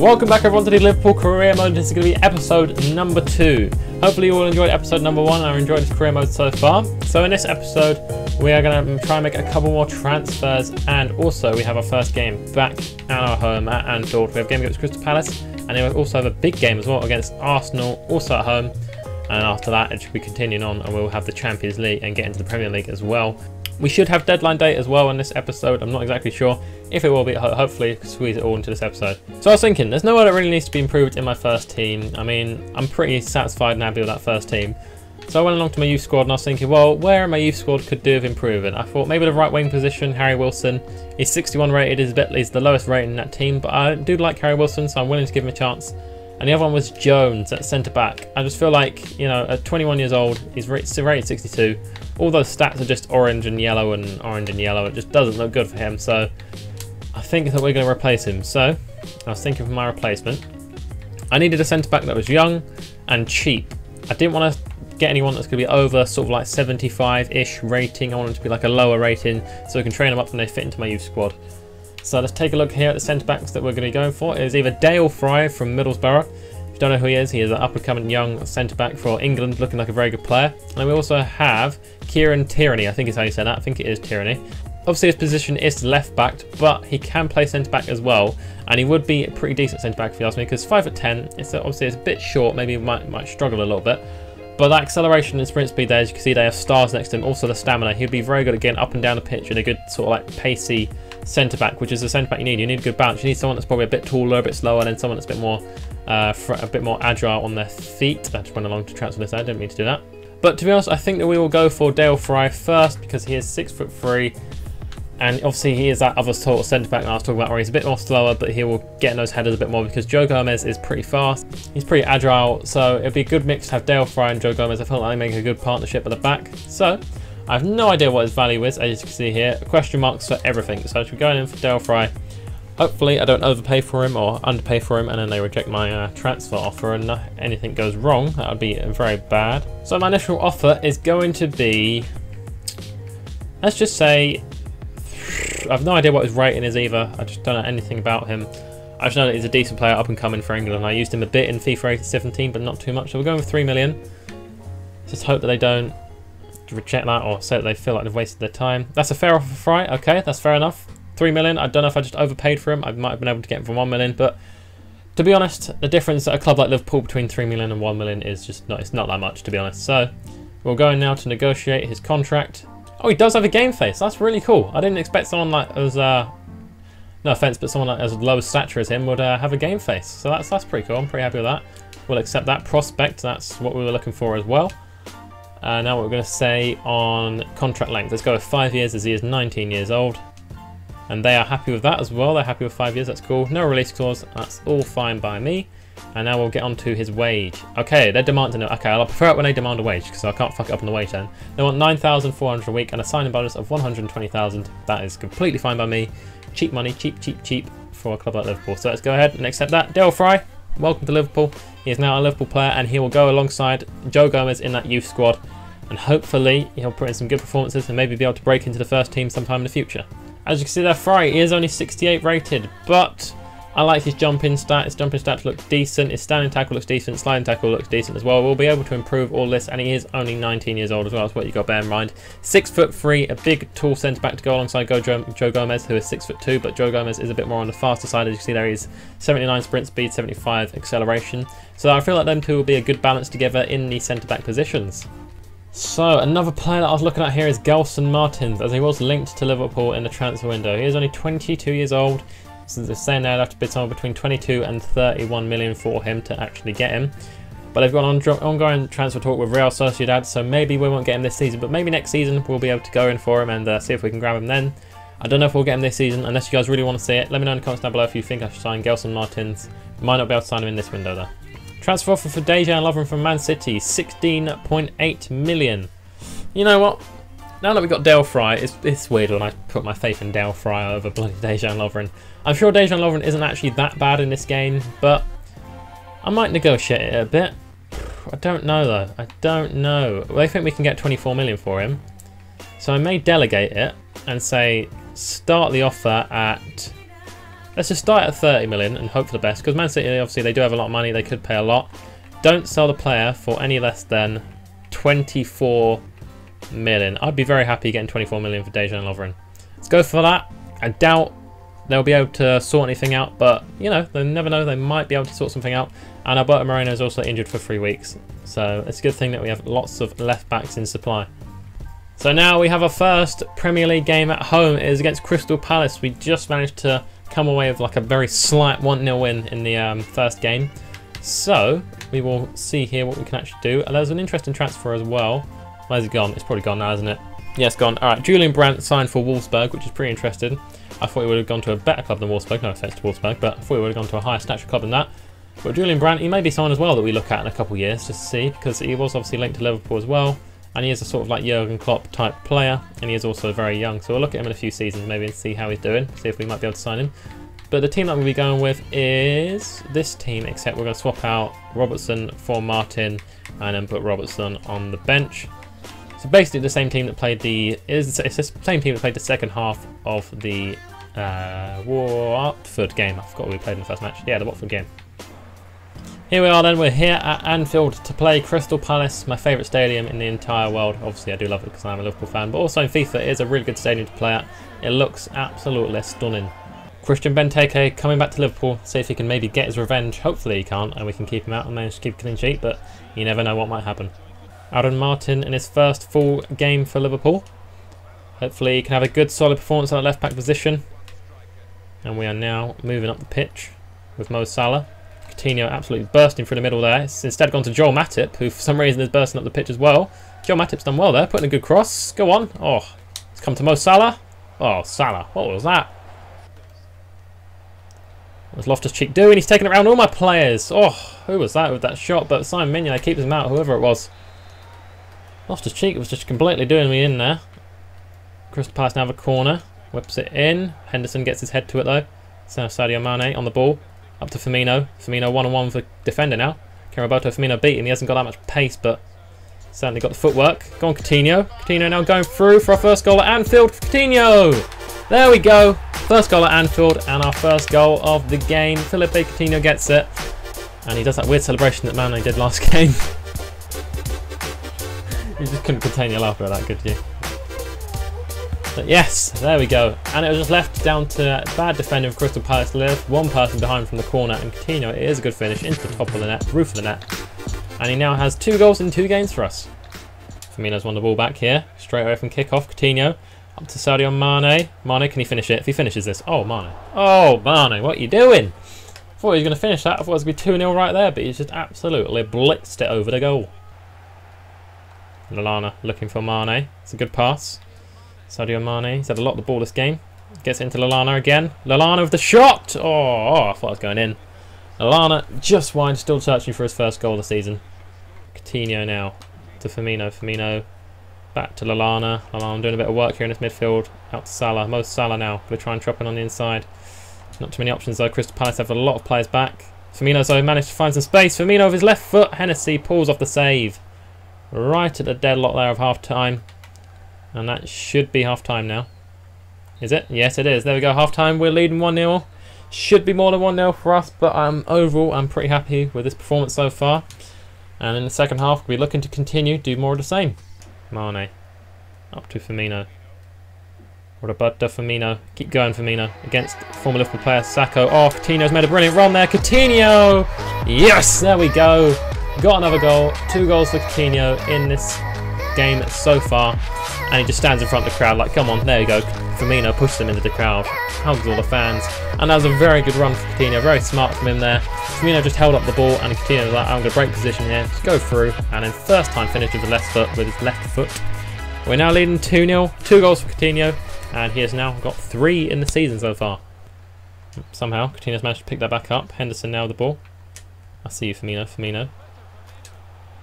Welcome back everyone to the Liverpool career mode. This is going to be episode number 2. Hopefully you all enjoyed episode number 1 and I enjoyed this career mode so far. So in this episode we are going to try and make a couple more transfers, and also we have our first game back at our home at Anfield. We have a game against Crystal Palace, and then we also have a big game as well against Arsenal, also at home. And after that it should be continuing on and we'll have the Champions League and get into the Premier League as well. We should have deadline date as well in this episode. I'm not exactly sure if it will be. Hopefully squeeze it all into this episode. So I was thinking, there's nowhere that really needs to be improved in my first team. I mean, I'm pretty satisfied and happy with that first team. So I went along to my youth squad and I was thinking, well, where in my youth squad could do with improving? I thought maybe the right wing position, Harry Wilson. He's 61 rated, he's the lowest rating in that team, but I do like Harry Wilson, so I'm willing to give him a chance. And the other one was Jones at centre back. I just feel like, you know, at 21 years old, he's rated 62. All those stats are just orange and yellow and orange and yellow. It just doesn't look good for him. So I think that we're going to replace him. So I was thinking for my replacement, I needed a centre back that was young and cheap. I didn't want to get anyone that's going to be over sort of like 75-ish rating. I wanted to be like a lower rating so I can train them up when they fit into my youth squad. So let's take a look here at the centre backs that we're going to be going for. It is either Dale Fry from Middlesbrough. If you don't know who he is an up-and-coming young centre back for England, looking like a very good player. And we also have Kieran Tierney, I think is how you say that. I think it is Tierney. Obviously his position is left back, but he can play centre back as well, and he would be a pretty decent centre back if you ask me, because 5'10", obviously it's a bit short. Maybe he might struggle a little bit. But that acceleration and sprint speed there, as you can see, they have stars next to him. Also the stamina. He'd be very good at getting up and down the pitch in a good sort of like pacey centre back, which is the centre back you need. You need a good balance. You need someone that's probably a bit taller, a bit slower, and then someone that's a bit more agile on their feet. I just went along to transfer this out. I didn't mean to do that. But to be honest, I think that we will go for Dale Fry first because he is 6'3", and obviously he is that other sort of centre back that I was talking about, where he's a bit more slower, but he will get in those headers a bit more because Joe Gomez is pretty fast. He's pretty agile, so it'd be a good mix to have Dale Fry and Joe Gomez. I feel like they make a good partnership at the back. So I have no idea what his value is, as you can see here. Question marks for everything. So I should be going in for Dale Fry. Hopefully I don't overpay for him or underpay for him and then they reject my transfer offer and anything goes wrong. That would be very bad. So my initial offer is going to be, let's just say, I have no idea what his rating is either. I just don't know anything about him. I just know that he's a decent player, up and coming for England. I used him a bit in FIFA 17, but not too much. So we're going with 3 million. Just hope that they don't reject that or say that they feel like they've wasted their time. That's a fair offer for Fry. Okay, that's fair enough. 3 million. I don't know if I just overpaid for him. I might have been able to get him for 1 million, but to be honest, the difference at a club like Liverpool between 3 million and 1 million is just not, it's not that much, to be honest. So we're going now to negotiate his contract. Oh, he does have a game face. That's really cool. I didn't expect someone like as no offense, but someone like as low stature as him would have a game face. So that's pretty cool. I'm pretty happy with that. We'll accept that. Prospect. That's what we were looking for as well. Now what we're going to say on contract length. Let's go with 5 years, as he is 19 years old. And they are happy with that as well. They're happy with 5 years. That's cool. No release clause. That's all fine by me. And now we'll get on to his wage. Okay, they're demanding it. Okay, I'll prefer it when they demand a wage because I can't fuck it up on the wage then. They want 9,400 a week and a signing bonus of 120,000. That is completely fine by me. Cheap money, cheap for a club like Liverpool. So let's go ahead and accept that. Dale Fry, welcome to Liverpool. He is now a Liverpool player and he will go alongside Joe Gomez in that youth squad. And hopefully he'll put in some good performances and maybe be able to break into the first team sometime in the future. As you can see there, Fry is only 68 rated, but I like his jumping stat. His jumping stats look decent. His standing tackle looks decent. Sliding tackle looks decent as well. We'll be able to improve all this, and he is only 19 years old as well. That's what you got to bear in mind. 6'3", a big, tall centre back to go alongside Joe Gomez, who is 6'2", but Joe Gomez is a bit more on the faster side. As you can see there, he's 79 sprint speed, 75 acceleration. So I feel like them two will be a good balance together in the centre back positions. So another player that I was looking at here is Gelson Martins, as he was linked to Liverpool in the transfer window. He is only 22 years old. So they're saying they'd have to bid somewhere between 22 and 31 million for him to actually get him. But they've got an ongoing transfer talk with Real Sociedad, so maybe we won't get him this season, but maybe next season we'll be able to go in for him and see if we can grab him then. I don't know if we'll get him this season, unless you guys really want to see it. Let me know in the comments down below if you think I should sign Gelson Martins. Might not be able to sign him in this window though. Transfer offer for Dejan Lovren from Man City, 16.8 million. You know what? Now that we've got Dale Fry, it's weird when I put my faith in Dale Fry over bloody Dejan Lovren. I'm sure Dejan Lovren isn't actually that bad in this game, but I might negotiate it a bit. I don't know though. I don't know. They think we can get 24 million for him. So I may delegate it and say start the offer at Let's just start at 30 million and hope for the best, because Man City, obviously, they do have a lot of money. They could pay a lot. Don't sell the player for any less than 24 million. I'd be very happy getting 24 million for Dejan Lovren. Let's go for that. I doubt they'll be able to sort anything out, but, you know, they never know. They might be able to sort something out. And Alberto Moreno is also injured for 3 weeks. So it's a good thing that we have lots of left backs in supply. So now we have our first Premier League game at home. It is against Crystal Palace. We just managed to come away with like a very slight 1-0 win in the first game. So we will see here what we can actually do. There's an interesting transfer as well. Where's it gone? It's probably gone now, isn't it? Yeah, it's gone. All right, Julian Brandt signed for Wolfsburg, which is pretty interesting. I thought he would have gone to a better club than Wolfsburg. No offense to Wolfsburg, but I thought he would have gone to a higher stature club than that. But Julian Brandt, he may be someone as well that we look at in a couple of years, just to see, because he was obviously linked to Liverpool as well. And he is a sort of like Jurgen Klopp type player, and he is also very young. So we'll look at him in a few seasons maybe and see how he's doing, see if we might be able to sign him. But the team that we'll be going with is this team, except we're going to swap out Robertson for Martin and then put Robertson on the bench. So basically the same team that played it's the same team that played the second half of the Watford game. I forgot we played in the first match. Yeah, the Watford game. Here we are then, we're here at Anfield to play Crystal Palace, my favourite stadium in the entire world. Obviously I do love it because I'm a Liverpool fan, but also in FIFA it is a really good stadium to play at. It looks absolutely stunning. Christian Benteke coming back to Liverpool, see if he can maybe get his revenge. Hopefully he can't and we can keep him out and manage to keep a clean sheet, but you never know what might happen. Aaron Martin in his first full game for Liverpool. Hopefully he can have a good solid performance at the left back position. And we are now moving up the pitch with Mo Salah. Coutinho absolutely bursting through the middle there. It's instead gone to Joel Matip, who for some reason is bursting up the pitch as well. Joel Matip's done well there, putting a good cross. Go on. Oh, it's come to Mo Salah. Oh, Salah. What was that? What was Loftus-Cheek doing? He's taking it around all my players. Oh, who was that with that shot? But Simon Mignolet keeps him out, whoever it was. Loftus-Cheek was just completely doing me in there. Crystal Palace now have a corner. Whips it in. Henderson gets his head to it though. So Sadio Mane on the ball. Up to Firmino. Firmino one-on-one for defender now. Can Roberto Firmino beat him? He hasn't got that much pace, but certainly got the footwork. Go on, Coutinho. Coutinho now going through for our first goal at Anfield. Coutinho! There we go. First goal at Anfield and our first goal of the game. Philippe Coutinho gets it. And he does that weird celebration that Mane did last game. You just couldn't contain your laughter at that, could you? But yes, there we go. And it was just left down to bad defending of Crystal Palace to live. One person behind from the corner, and Coutinho, it is a good finish into the top of the net, roof of the net. And he now has 2 goals in 2 games for us. Firmino's won the ball back here, straight away from kickoff. Coutinho up to Sadio Mane. Mane, can he finish it? If he finishes this, oh Mane, what are you doing? I thought he was going to finish that. I thought it was going to be 2-0 right there, but he's just absolutely blitzed it over the goal. Lallana looking for Mane. It's a good pass. Sadio Mane, he's had a lot of the ball this game. Gets into Lallana again. Lallana with the shot! Oh, I thought I was going in. Lallana just wide, still searching for his first goal of the season. Coutinho now to Firmino. Firmino back to Lallana. Lallana doing a bit of work here in this midfield. Out to Salah. Mo Salah now. Going to try and drop in on the inside. Not too many options though. Crystal Palace have a lot of players back. Firmino's though managed to find some space. Firmino with his left foot. Hennessy pulls off the save. Right at the deadlock there of half time. And that should be half time now. Is it? Yes, it is. There we go. Half time. We're leading 1-0. Should be more than 1-0 for us, but overall, I'm pretty happy with this performance so far. And in the second half, we'll be looking to continue, do more of the same. Mane. Up to Firmino. Roberto Firmino. Keep going, Firmino. Against former Liverpool player Sacco. Oh, Coutinho's made a brilliant run there. Coutinho! Yes! There we go. Got another goal. 2 goals for Coutinho in this game so far. And he just stands in front of the crowd like, come on, there you go. Firmino pushed him into the crowd. Hugs all the fans. And that was a very good run for Coutinho. Very smart from him there. Firmino just held up the ball and Coutinho was like, I'm going to break position here. Just go through. And then first time finish with his left foot. We're now leading 2-0. 2 goals for Coutinho. And he has now got 3 in the season so far. Somehow, Coutinho's managed to pick that back up. Henderson now with the ball. I see you, Firmino. Firmino.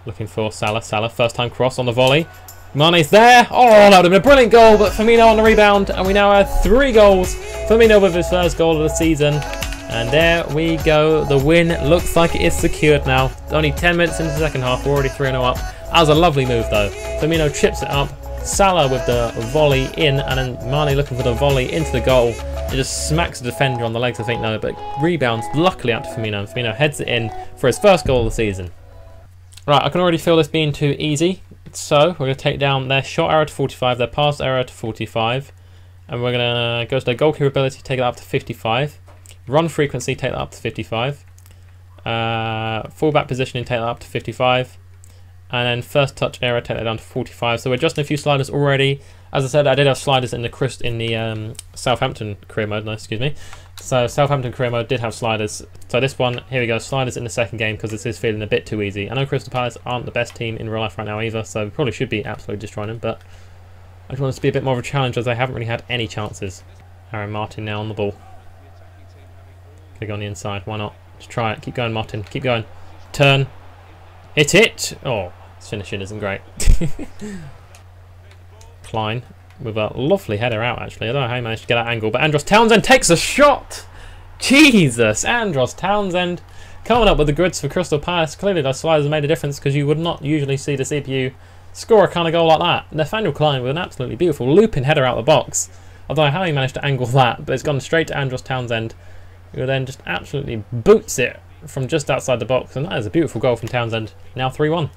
Looking for Salah. Salah, first time cross on the volley. Mane's there. Oh, that would have been a brilliant goal, but Firmino on the rebound. And we now have 3 goals. Firmino with his first goal of the season. And there we go. The win looks like it is secured now. Only 10 minutes into the second half. We're already 3-0 up. That was a lovely move, though. Firmino chips it up. Salah with the volley in. And then Mane looking for the volley into the goal. It just smacks the defender on the legs, I think, no, but rebounds luckily out to Firmino. Firmino heads it in for his first goal of the season. Right, I can already feel this being too easy. So we're going to take down their shot error to 45, their pass error to 45. And we're going to go to their goalkeeper ability, take it up to 55. Run frequency, take that up to 55. Fullback positioning, take that up to 55. And then first touch error, take that down to 45. So we're adjusting a few sliders already. As I said, I did have sliders in the Southampton career mode. No, excuse me. So Southampton career mode did have sliders. So this one, here we go, sliders in the second game because this is feeling a bit too easy. I know Crystal Palace aren't the best team in real life right now either, so we probably should be absolutely destroying them. But I just want this to be a bit more of a challenge as they haven't really had any chances. Aaron Martin now on the ball. Could go on the inside. Why not? Just try it. Keep going, Martin. Keep going. Turn. Hit it. Oh, his finishing isn't great. Klein with a lovely header out, actually. I don't know how he managed to get that angle, but Andros Townsend takes a shot! Jesus! Andros Townsend coming up with the goods for Crystal Palace. Clearly those sliders made a difference because you would not usually see the CPU score a kind of goal like that. Nathaniel Klein with an absolutely beautiful looping header out the box. I don't know how he managed to angle that, but it's gone straight to Andros Townsend, who then just absolutely boots it from just outside the box, and that is a beautiful goal from Townsend. Now 3-1.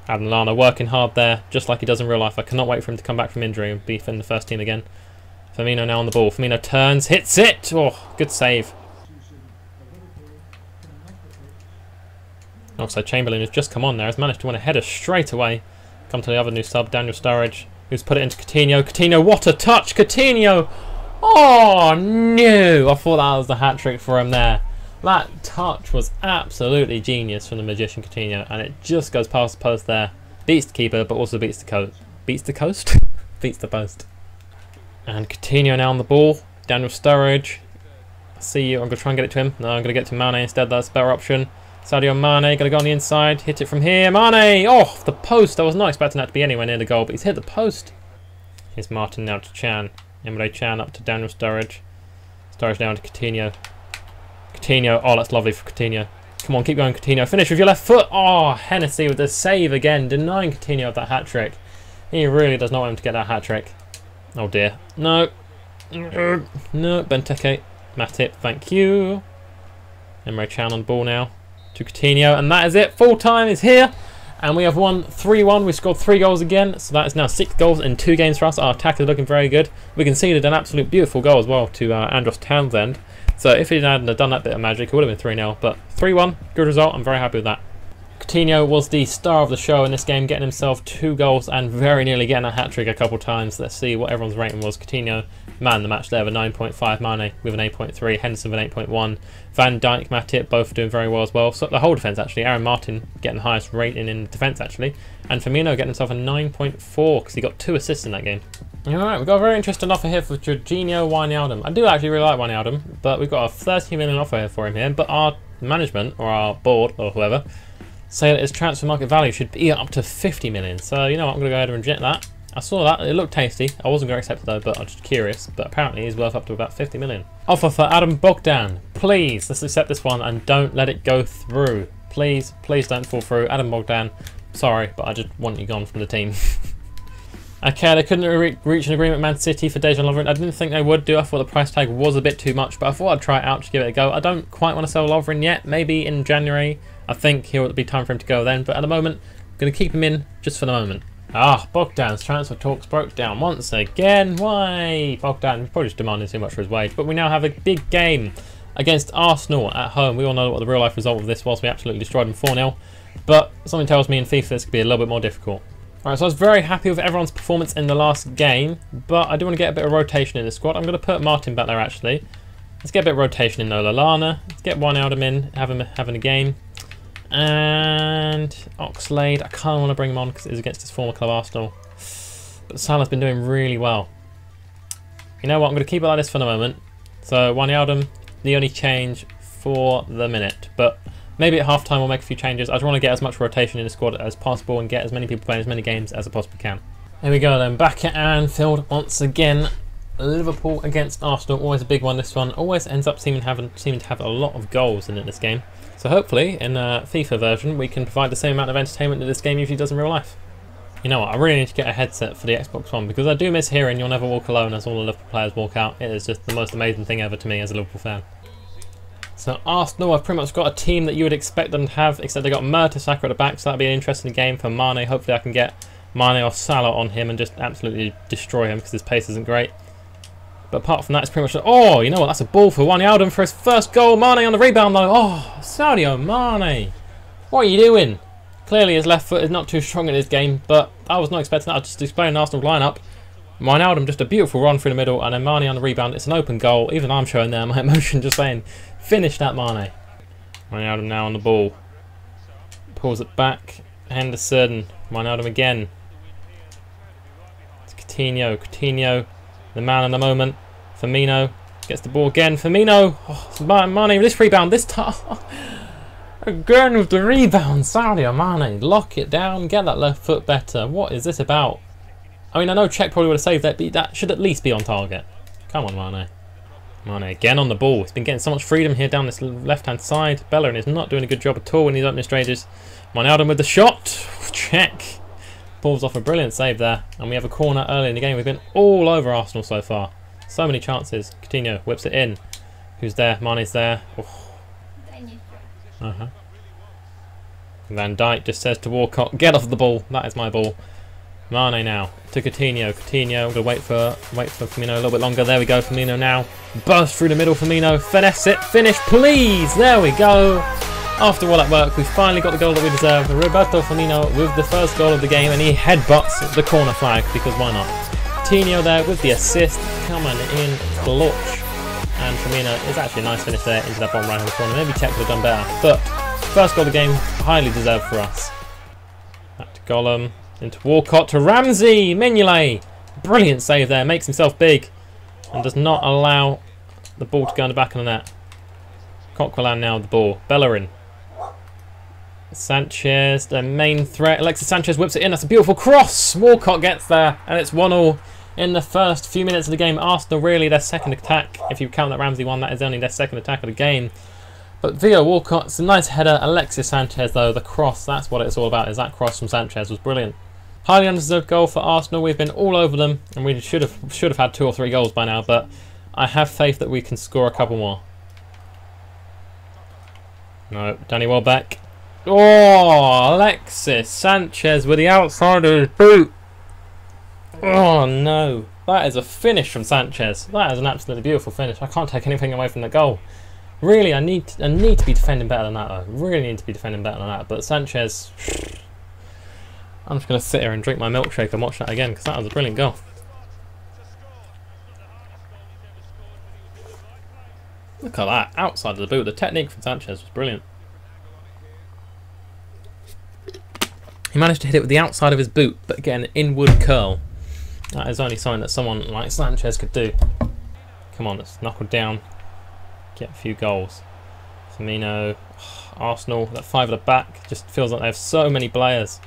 Adam Lallana working hard there, just like he does in real life. I cannot wait for him to come back from injury and be in the first team again. Firmino now on the ball. Firmino turns, hits it! Oh, good save. Also, Chamberlain has just come on there, has managed to win a header straight away. Come to the other new sub, Daniel Sturridge, who's put it into Coutinho. Coutinho, what a touch! Coutinho! Oh, no! I thought that was the hat-trick for him there. That touch was absolutely genius from the magician Coutinho, and it just goes past the post there. Beats the keeper, but also beats the coast. Beats the coast? Beats the post. And Coutinho now on the ball. Daniel Sturridge. I see you. I'm going to try and get it to him. No, I'm going to get to Mane instead. That's a better option. Sadio Mane going to go on the inside. Hit it from here. Mane! Oh, the post. I was not expecting that to be anywhere near the goal, but he's hit the post. Here's Martin now to Chan. Emre Chan up to Daniel Sturridge. Sturridge down to Coutinho. Coutinho, oh that's lovely for Coutinho. Come on, keep going Coutinho, finish with your left foot. Oh, Hennessy with the save again, denying Coutinho of that hat-trick. He really does not want him to get that hat-trick. Oh dear, no. No, Benteke, Matip, thank you. Emre Can on the ball now to Coutinho, and that is it, full time is here. And we have won 3-1, we scored 3 goals again, so that is now 6 goals in 2 games for us. Our attack is looking very good. We conceded an absolute beautiful goal as well to Andros Townsend. So if he hadn't done that bit of magic, it would have been 3-0. But 3-1, good result. I'm very happy with that. Coutinho was the star of the show in this game, getting himself 2 goals and very nearly getting a hat-trick a couple times. Let's see what everyone's rating was. Coutinho, man of the match there with 9.5. Mane with an 8.3. Henderson with an 8.1. Van Dijk, Matip both doing very well as well. So the whole defence actually. Aaron Martin getting the highest rating in defence actually. And Firmino getting himself a 9.4 because he got 2 assists in that game. Alright, we've got a very interesting offer here for Jorginho Wijnaldum. I do actually really like Wijnaldum, but we've got a 30 million offer here for him here. But our management, or our board, or whoever, say that his transfer market value should be up to 50 million. So, you know what, I'm going to go ahead and reject that. I saw that, it looked tasty. I wasn't going to accept it though, but I'm just curious. But apparently he's worth up to about 50 million. Offer for Adam Bogdan. Please, let's accept this one and don't let it go through. Please, please don't fall through. Adam Bogdan, sorry, but I just want you gone from the team. Okay, they couldn't reach an agreement with Man City for Dejan Lovren. I didn't think they would do. I thought the price tag was a bit too much, but I thought I'd try it out, just give it a go. I don't quite want to sell Lovren yet. Maybe in January. I think he'll be time for him to go then. But at the moment, I'm going to keep him in just for the moment. Ah, Bogdan's transfer talks broke down once again. Why? Bogdan probably just demanding too much for his wage. But we now have a big game against Arsenal at home. We all know what the real life result of this was. We absolutely destroyed them 4-0. But something tells me in FIFA this could be a little bit more difficult. Alright, so I was very happy with everyone's performance in the last game, but I do want to get a bit of rotation in the squad. I'm going to put Martin back there actually. Let's get a bit of rotation in Lallana. Let's get Wijnaldum in, have him having a game. And Oxlade, I kind of want to bring him on because it is against his former club Arsenal. But Salah's been doing really well. You know what, I'm going to keep it like this for the moment. So Wijnaldum, the only change for the minute. But maybe at half time we'll make a few changes. I just want to get as much rotation in the squad as possible and get as many people playing as many games as I possibly can. Here we go then, back at Anfield once again. Liverpool against Arsenal, always a big one this one. Always ends up seeming to have a lot of goals in it this game. So hopefully in a FIFA version we can provide the same amount of entertainment that this game usually does in real life. You know what, I really need to get a headset for the Xbox One because I do miss hearing "You'll Never Walk Alone" as all the Liverpool players walk out. It is just the most amazing thing ever to me as a Liverpool fan. So Arsenal, I've pretty much got a team that you would expect them to have, except they got Mertesacker at the back, so that'll be an interesting game for Mane. Hopefully I can get Mane or Salah on him and just absolutely destroy him because his pace isn't great. But apart from that, it's pretty much... Oh, you know what? That's a ball for Wijnaldum for his first goal. Mane on the rebound, though. Oh, Sadio Mane. What are you doing? Clearly, his left foot is not too strong in this game, but I was not expecting that. I was just explaining Arsenal's lineup. Wijnaldum, just a beautiful run through the middle, and then Mane on the rebound. It's an open goal. Even I'm showing there my emotion just saying, finish that, Mane. Wijnaldum now on the ball. Pulls it back. Henderson. Wijnaldum again. It's Coutinho. Coutinho, the man in the moment. Firmino gets the ball again. Firmino. Oh, Mane, this rebound, this time. Again with the rebound. Sadio Mane, lock it down. Get that left foot better. What is this about? I mean, I know Czech probably would have saved that, but that should at least be on target. Come on, Mane. Mane again on the ball. He's been getting so much freedom here down this left-hand side. Bellerin is not doing a good job at all in these opening stages. Wijnaldum with the shot. Check. Pulls off a brilliant save there. And we have a corner early in the game. We've been all over Arsenal so far. So many chances. Coutinho whips it in. Who's there? Mane's there. Oh. Van Dijk just says to Walcott, get off the ball. That is my ball. Mane now to Coutinho. Coutinho, I'm going to wait for Firmino a little bit longer. There we go. Firmino now. Burst through the middle. Firmino. Finesse it. Finish, please. There we go. After all that work, we finally got the goal that we deserve. Roberto Firmino with the first goal of the game, and he headbutts the corner flag because why not? Coutinho there with the assist. Coming in clutch. And Firmino is actually a nice finish there into that bottom right hand corner. Maybe Czech would have done better. But first goal of the game, highly deserved for us. Back to Gollum. Into Walcott to Ramsey. Mignolet. Brilliant save there. Makes himself big. And does not allow the ball to go in the back of the net. Coquelin now with the ball. Bellerin. Sanchez, the main threat. Alexis Sanchez whips it in. That's a beautiful cross. Walcott gets there. And it's 1-1 in the first few minutes of the game. Arsenal really their second attack. If you count that Ramsey one, that is only their second attack of the game. But Via Walcott, it's a nice header. Alexis Sanchez, though, the cross, that's what it's all about. Is that cross from Sanchez was brilliant. Highly undeserved goal for Arsenal. We've been all over them, and we should have had 2 or 3 goals by now. But I have faith that we can score a couple more. No, Danny Welbeck. Oh, Alexis Sanchez with the outside of his boot. Oh no, that is a finish from Sanchez. That is an absolutely beautiful finish. I can't take anything away from the goal. Really, I need to be defending better than that, though. Really need to be defending better than that. But Sanchez, I'm just going to sit here and drink my milkshake and watch that again because that was a brilliant goal. Look at that, outside of the boot. The technique from Sanchez was brilliant. He managed to hit it with the outside of his boot, but get an inward curl. That is only something that someone like Sanchez could do. Come on, let's knuckle down. Get a few goals. Firmino, Arsenal, that 5 at the back, just feels like they have so many players.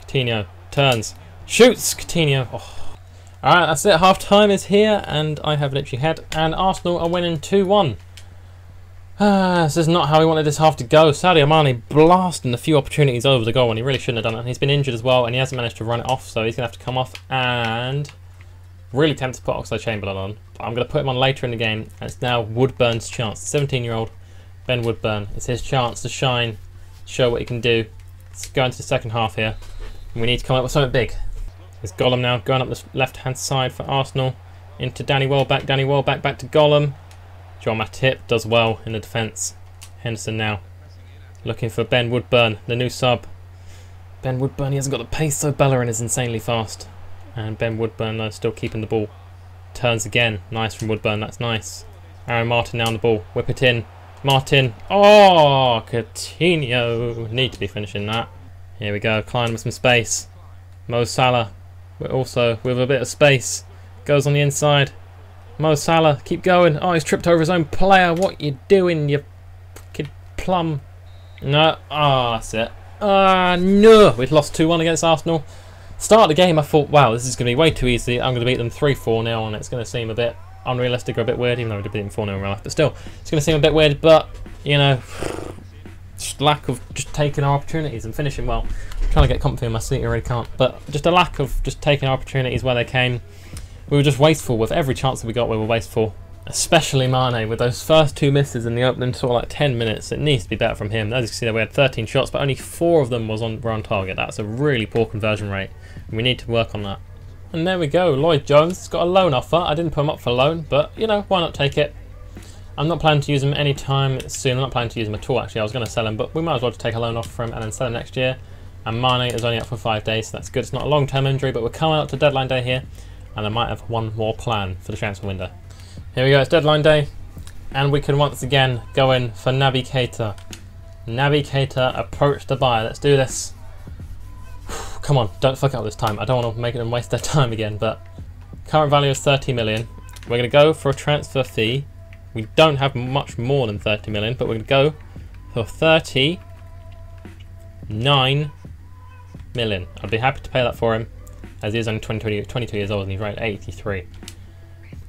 Coutinho turns, shoots, Coutinho. Oh. Alright, that's it. Half time is here, and I have literally had, and Arsenal are winning 2-1. This is not how we wanted this half to go. Sadio Mane blasting a few opportunities over the goal when he really shouldn't have done it. And he's been injured as well, and he hasn't managed to run it off, so he's going to have to come off. And really tempted to put Oxlade-Chamberlain on. But I'm going to put him on later in the game, and it's now Woodburn's chance. 17-year-old Ben Woodburn. It's his chance to shine, show what he can do. Let's go into the second half here. And we need to come up with something big. There's Gollum now going up the left-hand side for Arsenal. Into Danny Welbeck. Danny Welbeck back to Gollum. John Matip does well in the defence. Henderson now looking for Ben Woodburn, the new sub. Ben Woodburn, he hasn't got the pace, so Bellerin is insanely fast. And Ben Woodburn though, still keeping the ball. Turns again. Nice from Woodburn, that's nice. Aaron Martin now on the ball. Whip it in. Martin. Oh, Coutinho. Need to be finishing that. Here we go. Klein with some space. Mo Salah. We're also with a bit of space. Goes on the inside. Mo Salah, keep going. Oh, he's tripped over his own player. What you doing, you fucking plum? No. Ah, that's it. No. We've lost 2-1 against Arsenal. Start of the game, I thought, wow, this is going to be way too easy. I'm going to beat them 3-4-0, and it's going to seem a bit unrealistic or a bit weird, even though we did beat them 4-0 in real life. But still, it's going to seem a bit weird. But, you know, just lack of just taking our opportunities and finishing well. I'm trying to get comfy in my seat, I really can't. But just a lack of just taking our opportunities where they came. We were just wasteful with every chance that we got. We were wasteful, especially Mane with those first 2 misses in the opening sort of like 10 minutes. It needs to be better from him. As you can see, there we had 13 shots, but only 4 of them were on target. That's a really poor conversion rate, and we need to work on that. And there we go, Lloyd Jones has got a loan offer. I didn't put him up for loan, but you know, why not take it? I'm not planning to use him anytime soon. I'm not planning to use him at all, actually. I was going to sell him, but we might as well just take a loan offer from him and then sell him next year. And Mane is only up for 5 days, so that's good. It's not a long-term injury, but we're coming up to deadline day here, and I might have one more plan for the transfer window. Here we go, it's deadline day, and we can once again go in for Naby Keita. Naby Keita, approach the buyer. Let's do this. Come on, don't fuck up this time. I don't want to make them waste their time again, but current value is 30 million. We're going to go for a transfer fee. We don't have much more than 30 million, but we're going to go for 39 million. I'd be happy to pay that for him, as he is only 22 years old and he's rated 83.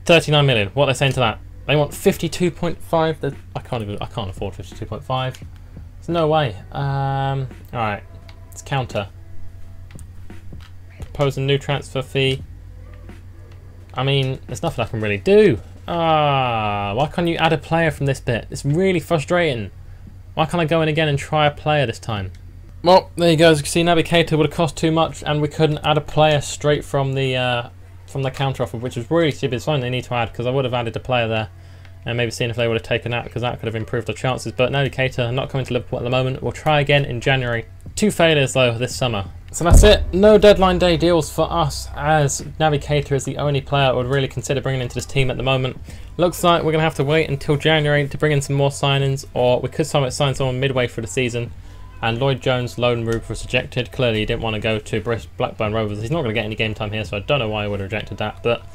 39 million. What are they saying to that? They want 52.5. I can't afford 52.5. There's no way. All right, let's counter. Propose a new transfer fee. I mean, there's nothing I can really do. Why can't you add a player from this bit? It's really frustrating. Why can't I go in again and try a player this time? Well, there you go. As you can see, Naby Keita would have cost too much, and we couldn't add a player straight from the counter offer, which was really stupid. It's something they need to add, because I would have added a player there and maybe seen if they would have taken that, because that could have improved our chances. But Naby Keita not coming to Liverpool at the moment. We'll try again in January. 2 failures though this summer. So that's it. No deadline day deals for us, as Naby Keita is the only player I would really consider bringing into this team at the moment. Looks like we're going to have to wait until January to bring in some more signings, or we could sign someone midway through the season. And Lloyd Jones' loan move was rejected. Clearly he didn't want to go to Blackburn Rovers. He's not going to get any game time here, so I don't know why he would have rejected that, but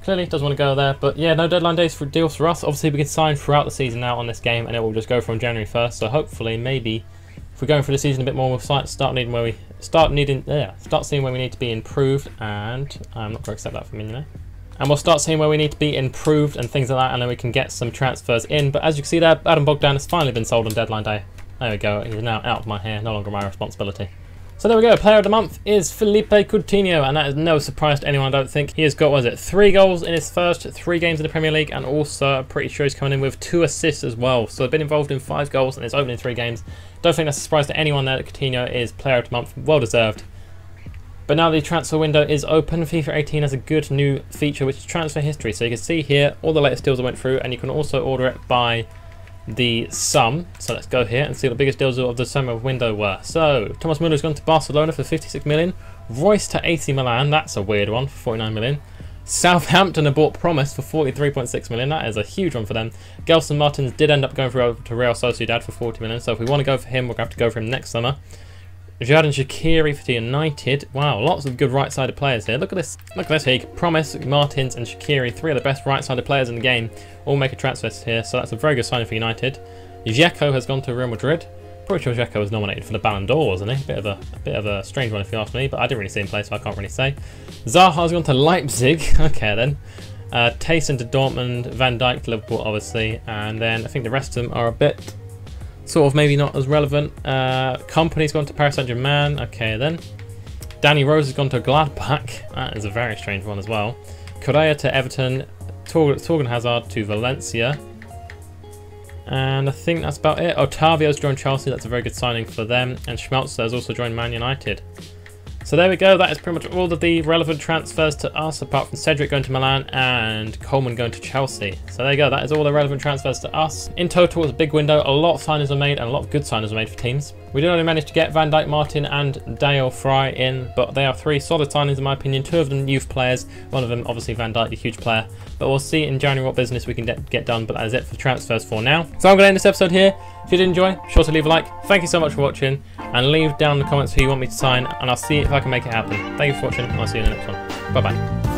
clearly he doesn't want to go there. But yeah, no deadline days for deals for us. Obviously we can sign throughout the season now on this game, and it will just go from January 1st. So hopefully, maybe if we're going through the season a bit more, we'll start seeing where we need to be improved. And I'm not going to accept that from you know. And we'll start seeing where we need to be improved and things like that, and then we can get some transfers in. But as you can see there, Adam Bogdan has finally been sold on deadline day. There we go, he's now out of my hair, no longer my responsibility. So there we go, player of the month is Philippe Coutinho, and that is no surprise to anyone, I don't think. He has got, what is it, 3 goals in his first 3 games in the Premier League, and also I'm pretty sure he's coming in with 2 assists as well. So they've been involved in 5 goals in his opening 3 games. Don't think that's a surprise to anyone there that Coutinho is player of the month, well deserved. But now the transfer window is open, FIFA 18 has a good new feature, which is transfer history. So you can see here all the latest deals I went through, and you can also order it by the sum. So let's go here and see what the biggest deals of the summer window were. So Thomas Müller has gone to Barcelona for 56 million. Royce to AC Milan, that's a weird one, for 49 million. Southampton have bought Promise for 43.6 million. That is a huge one for them. Gelson Martins did end up going to Real Sociedad for 40 million. So if we want to go for him, we're going to have to go for him next summer. Jadon Shaqiri for United. Wow, lots of good right-sided players here. Look at this. Look at this here. Promise, Martins and Shaqiri, 3 of the best right-sided players in the game, all make a transfer here. So that's a very good signing for United. Dzeko has gone to Real Madrid. Pretty sure Dzeko was nominated for the Ballon d'Or, wasn't he? Bit of a strange one if you ask me, but I didn't really see him play, so I can't really say. Zaha has gone to Leipzig. Okay then. Tayson to Dortmund. Van Dijk to Liverpool, obviously, and then I think the rest of them are a bit sort of maybe not as relevant. Company's gone to Paris Saint-Germain. Okay then. Danny Rose has gone to Gladbach. That is a very strange one as well. Correa to Everton. Torgan Hazard to Valencia. And I think that's about it. Otavio's joined Chelsea. That's a very good signing for them. And Schmelzer has also joined Man United. So there we go. That is pretty much all of the relevant transfers to us, apart from Cedric going to Milan and Coleman going to Chelsea. So there you go. That is all the relevant transfers to us. In total, it was a big window. A lot of signings were made, and a lot of good signings were made for teams. We did only manage to get Van Dijk, Martin and Dale Fry in, but they are 3 solid signings in my opinion. 2 of them youth players. One of them, obviously, Van Dijk, a huge player. But we'll see in January what business we can get done. But that is it for transfers for now. So I'm going to end this episode here. If you did enjoy, be sure to leave a like. Thank you so much for watching, and leave down in the comments who you want me to sign, and I'll see if I can make it happen. Thank you for watching, and I'll see you in the next one. Bye bye.